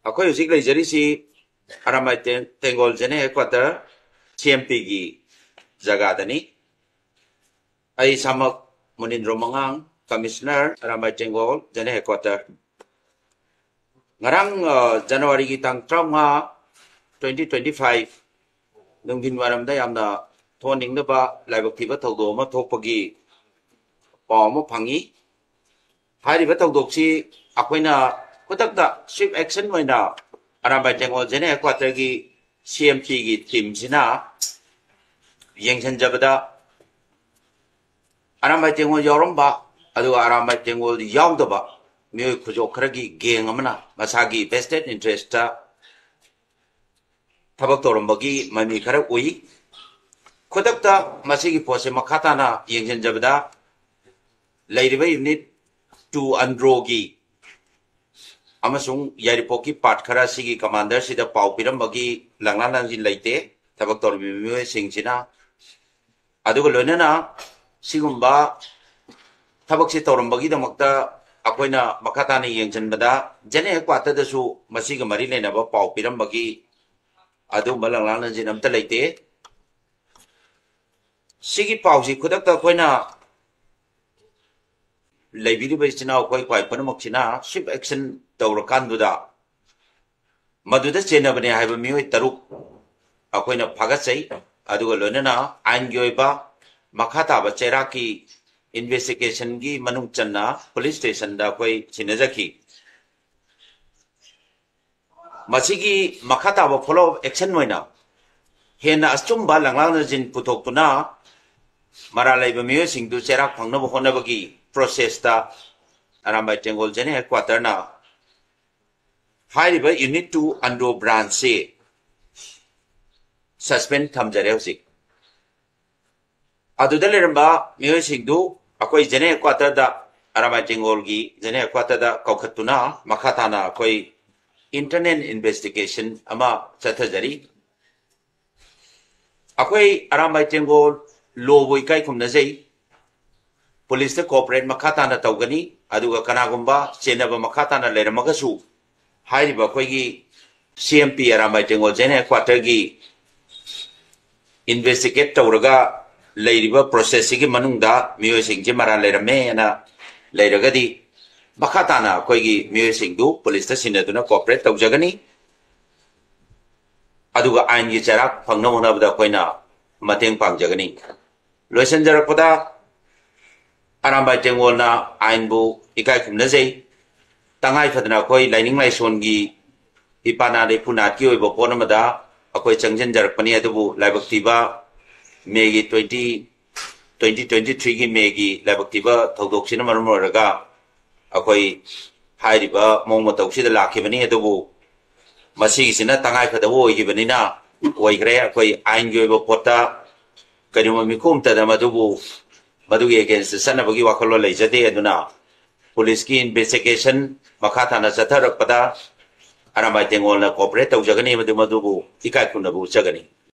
Aku usik lagi jadi si aramai tenggol jene ekuator CMP gi jaga tani. Ai samak Munindro Mangang Commissioner aramai tenggol jene ekuator. Ngarang Januari kitang trauma 2025 nungkin waram da yamna thoning da ba laibak tiba thawdo ma thokpagi paw ma phangi hari ba thawdok si akoina kutakda swift action moina arambai tenggol jene ekuator gi CMP gi team sina yengsan jabada arambai tenggol yoromba adu arambai tenggol yawdaba mioi khujo kharagi geng amana masagi vested interest ta tabak torambagi mami khara ui khudakta masigi pose makhatana yengsan jabada lairiba unit 2 androgi amasung yaripoki part khara sigi commander sida pau pirambagi langlan langjin leite tabak torbi mioi singsina aduga loinana sigumba tabak si torambagi damakta akoina makhatana yengsanbada jene ekuator dasu masiga mari lenaba pau pirambagi adu malanglan langjin amta leite sigi pausi khudakta koina laibiri bai china koi kwai panamak china swift action tawrakanduda maduda chenabane haiba mioi taruk akoina phagasai aduga loinana ainggi oiba makhata ba cheraki investigation gi manung channa police station da koi chinajaki masigi makhata ba follow action moina hena asumba langlang jin putoktuna mara laiba mioi singdu cherak phangnaba honabagi process ta arambai tenggol jene ekuator na hairiba unit 2 andro branch se suspend thamjare hosik aduda leramba mioi singdu akoi jene ekuator da arambai tenggol gi jene ekuator da kaukhatuna makhatana akoi internal investigation ama chathajari akoi arambai tenggol law boi kai khumna jai police corporate makhatana tawgani aduga kanagumba chenaba makhatana leramagasu hairiba koigi CMP arambai tenggol jene ekuator gi investigate tawraga leiriba process gi manungda mioi singje mara lerame ana leiragadi makhatana koigi mioi singdu police ta sinaduna corporate tawjagani aduga ain gi charak phangna honabda koina mateng pangjagani loisan jarakpada arambai tenggol na ain bu ikai khumna jai tangai phadna koi laining laison gi ipana de punat ki oibo ponamada akoi changjen jarakpani adubu laibak tiba megi 2023 gi megi laibak tiba thodok sina marum raga akoi hairiba mong matauksida lakhibani adubu masigi sina tangai phadawo oigibanina oigre akoi ain gi oibo pota kanima mikum tada madubu madugi against sanabagi wakalo leijade aduna police ki investigation makhatana chatharakpada arambai tenggol na cooperate tawjagani madubu ikai kunabu chagani